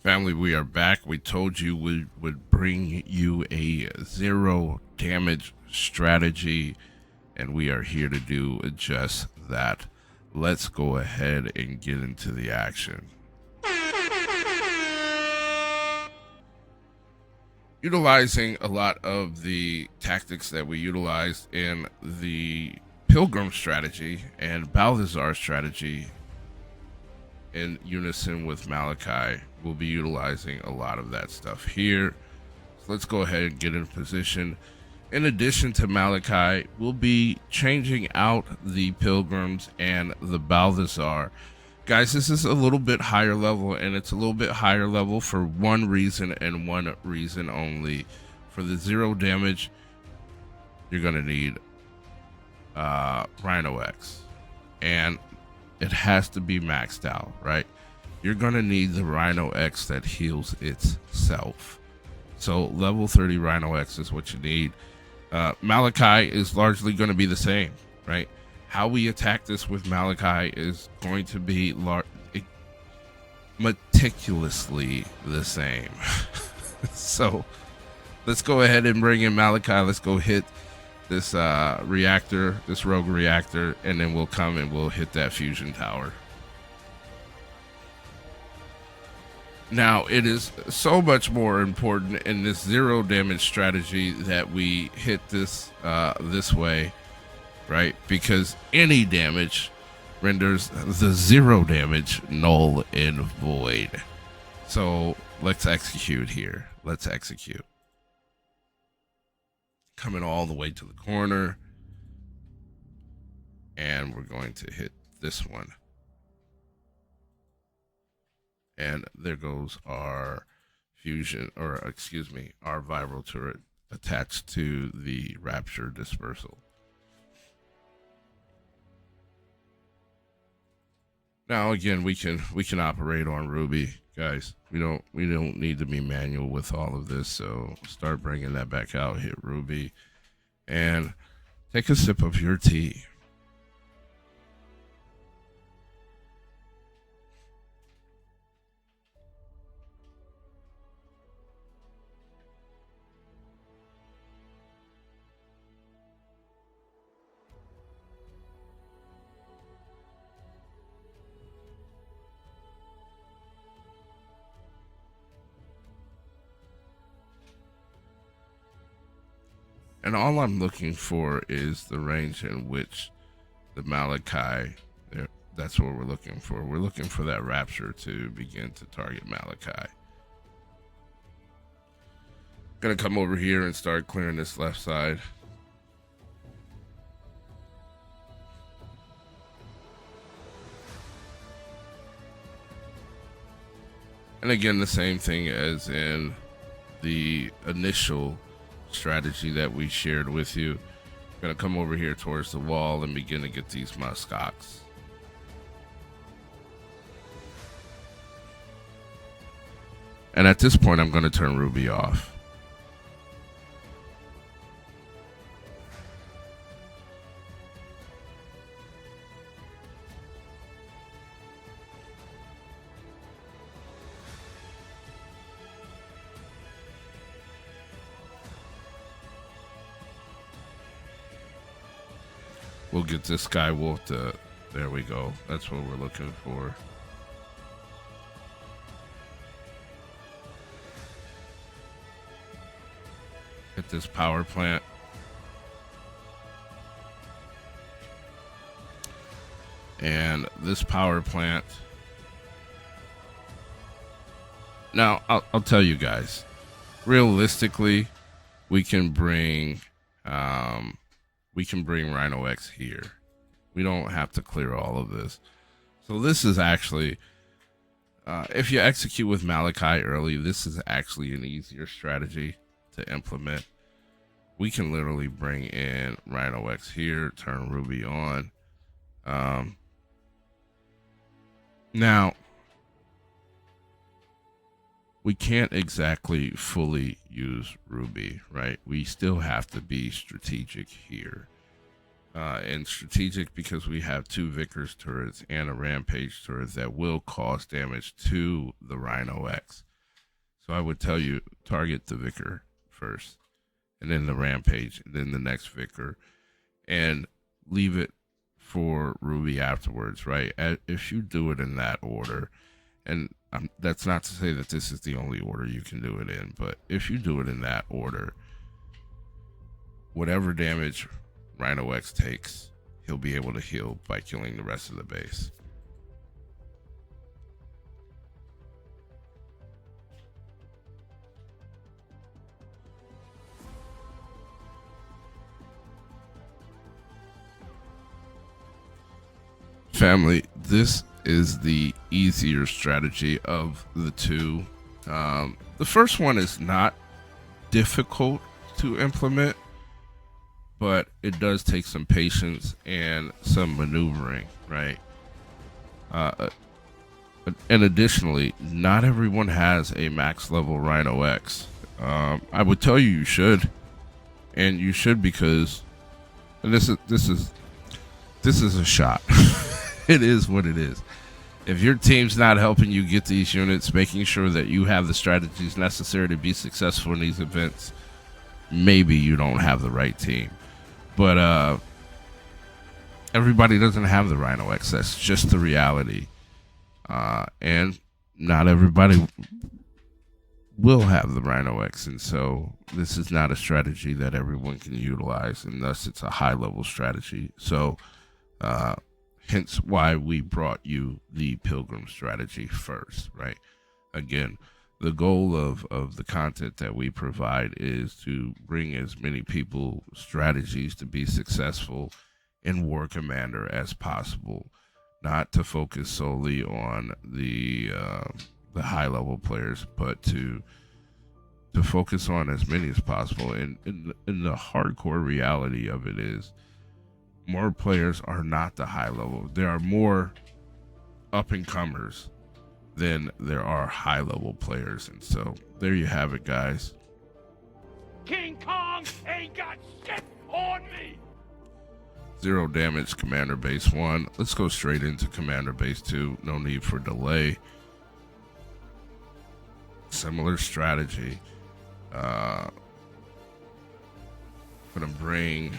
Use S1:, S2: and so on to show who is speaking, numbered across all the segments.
S1: Family, we are back. We told you we would bring you a zero damage strategy, and we are here to do just that. Let's go ahead and get into the action. Utilizing a lot of the tactics that we utilized in the Pilgrim strategy and Balthazar strategy in unison with Malachi, we'll be utilizing a lot of that stuff here. So let's go ahead and get in position. In addition to Malachi, we'll be changing out the Pilgrims and the Balthazar. Guys, this is a little bit higher level, and it's a little bit higher level for one reason and one reason only. For the zero damage, you're going to need RHINO X. And it has to be maxed out, right? You're going to need the RHINO X that heals itself. So level 30 RHINO X is what you need. Malachi is largely going to be the same, right? How we attack this with Malachi is going to be meticulously the same. So let's go ahead and bring in Malachi. Let's go hit this reactor, this rogue reactor, and then we'll come and we'll hit that fusion tower. Now, it is so much more important in this zero damage strategy that we hit this this way, right? Because any damage renders the zero damage null and void. So let's execute here. Let's execute. Coming all the way to the corner, and we're going to hit this one, and there goes our fusion, or excuse me, our viral turret attached to the rapture dispersal. Now again, we can operate on Ruby, guys. We don't need to be manual with all of this. So start bringing that back out. Hit Ruby, and take a sip of your tea. And all I'm looking for is the range in which the Malachi, that's what we're looking for. We're looking for that rapture to begin to target Malachi. Gonna come over here and start clearing this left side. And again, the same thing as in the initial strategy that we shared with you. I'm gonna come over here towards the wall and begin to get these muskox. And at this point, I'm going to turn Ruby off. We'll get this guy wolf to, there we go. That's what we're looking for. Hit this power plant. And this power plant. Now, I'll tell you guys, realistically, we can bring RHINO X here. We don't have to clear all of this. So this is actually, if you execute with Malachi early, this is actually an easier strategy to implement. We can literally bring in RHINO X here, turn Ruby on. Now, we can't exactly fully use Ruby, right? We still have to be strategic here. And strategic because we have two Vickers turrets and a Rampage turret that will cause damage to the RHINO X. So I would tell you target the Vicar first, and then the Rampage, and then the next Vicar, and leave it for Ruby afterwards, right? If you do it in that order, and that's not to say that this is the only order you can do it in, but if you do it in that order, whatever damage RHINO X takes, he'll be able to heal by killing the rest of the base. Family, this is the easier strategy of the two. The first one is not difficult to implement, but it does take some patience and some maneuvering, right? And additionally, not everyone has a max level RHINO X. I would tell you should, and you should because this is a shot. It is what it is. If your team's not helping you get these units, making sure that you have the strategies necessary to be successful in these events, maybe you don't have the right team. But everybody doesn't have the RHINO X. That's just the reality. And not everybody will have the RHINO X. And so this is not a strategy that everyone can utilize, and thus it's a high-level strategy. So hence why we brought you the Pilgrim strategy first, right? Again, the goal of the content that we provide is to bring as many people strategies to be successful in War Commander as possible, not to focus solely on the high level players, but to focus on as many as possible. And the hardcore reality of it is, more players are not the high level. There are more up and comers than there are high level players. And so there you have it, guys.
S2: King Kong ain't got shit on me.
S1: 0 damage, Commander Base 1. Let's go straight into Commander Base 2. No need for delay. Similar strategy. Gonna bring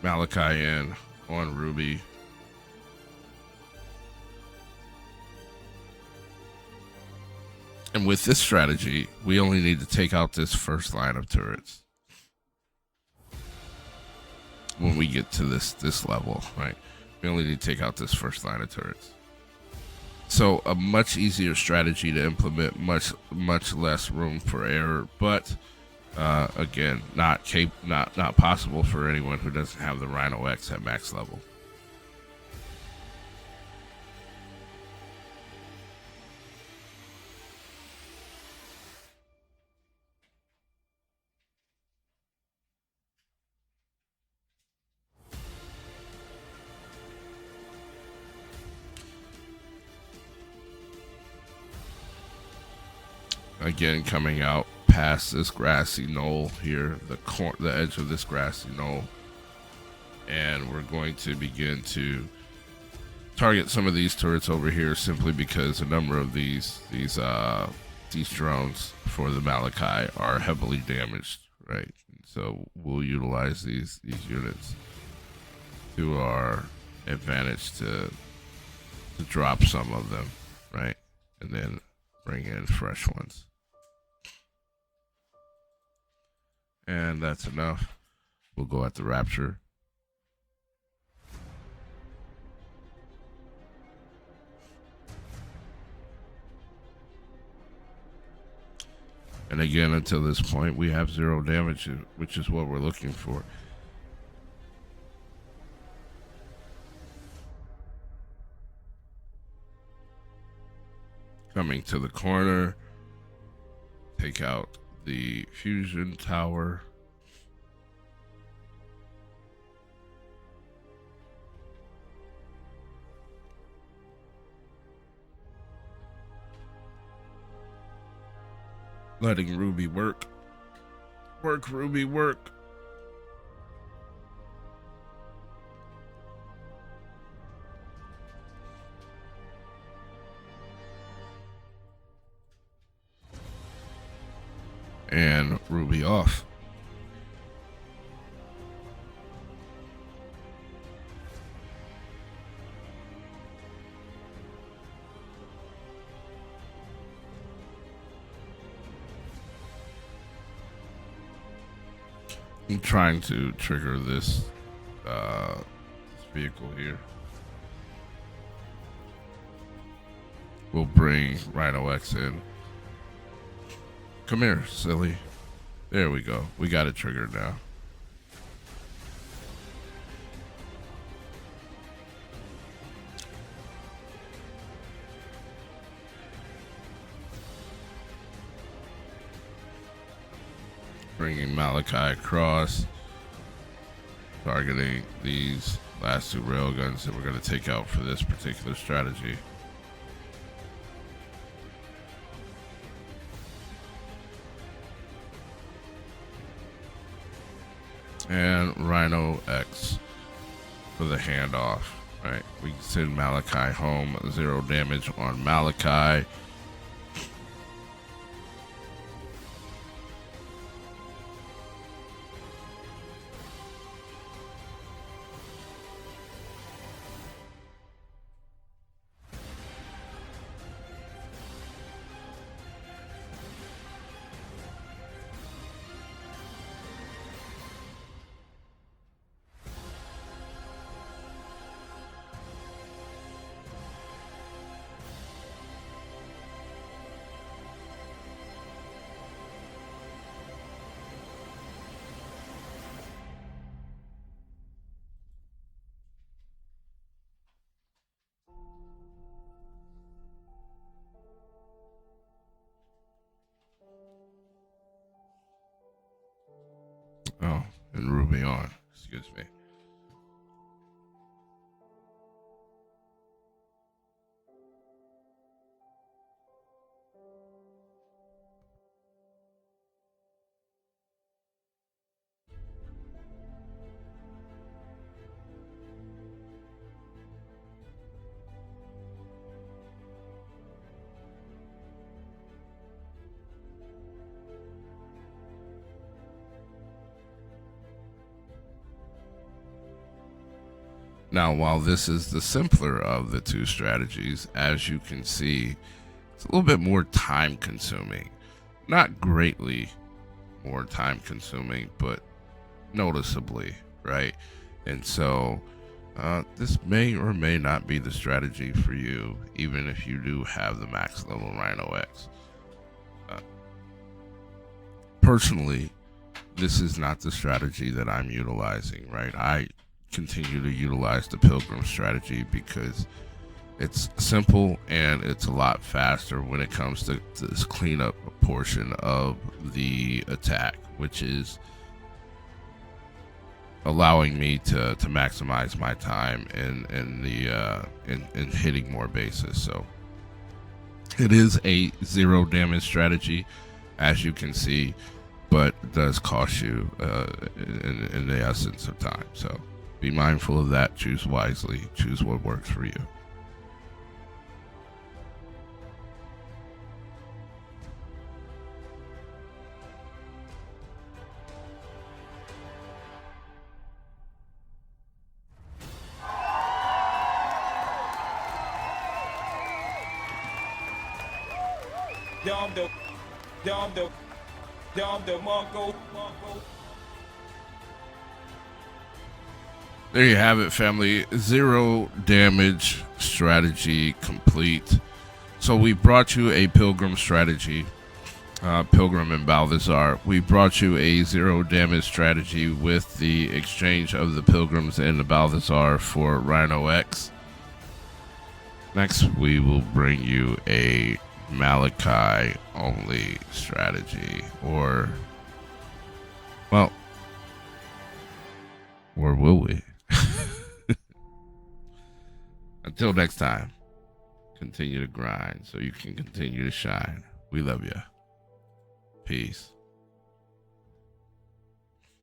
S1: Malachi in on Ruby. And with this strategy, we only need to take out this first line of turrets when we get to this level, right? We only need to take out this first line of turrets. So a much easier strategy to implement, much less room for error, but again, not possible for anyone who doesn't have the RHINO X at max level. Again, coming out past this grassy knoll here, the edge of this grassy knoll, and we're going to begin to target some of these turrets over here, simply because a number of these drones for the Malachi are heavily damaged, right? So we'll utilize these units to our advantage to drop some of them, right, and then bring in fresh ones. And that's enough. We'll go at the Rapture. And again, until this point, we have 0 damage, which is what we're looking for. Coming to the corner, take out the fusion tower. Letting Ruby work. Work, Ruby, work. and Ruby off. I'm trying to trigger this vehicle here. We'll bring RHINO X in. Come here, silly. There we go. We got it triggered now. Bringing Malachi across, targeting these last two railguns that we're going to take out for this particular strategy. And RHINO X for the handoff. Right, we can send Malachi home. 0 damage on Malachi. Oh, and Ruby on. Excuse me. Now, while this is the simpler of the two strategies, as you can see, it's a little bit more time consuming. Not greatly more time consuming, but noticeably, right? And so this may or may not be the strategy for you, even if you do have the max level RHINO X. Personally, this is not the strategy that I'm utilizing, right? I continue to utilize the Pilgrim strategy because it's simple and it's a lot faster when it comes to this cleanup portion of the attack, which is allowing me to maximize my time in hitting more bases. So it is a 0 damage strategy, as you can see, but it does cost you in the essence of time. So be mindful of that. Choose wisely. Choose what works for you. There you have it, family. 0 damage strategy complete. So we brought you a Pilgrim strategy, Pilgrim and Balthazar. We brought you a 0 damage strategy with the exchange of the Pilgrims and the Balthazar for RHINO X. Next, we will bring you a Malachi only strategy, or will we? Until next time, continue to grind so you can continue to shine. We love you. Peace.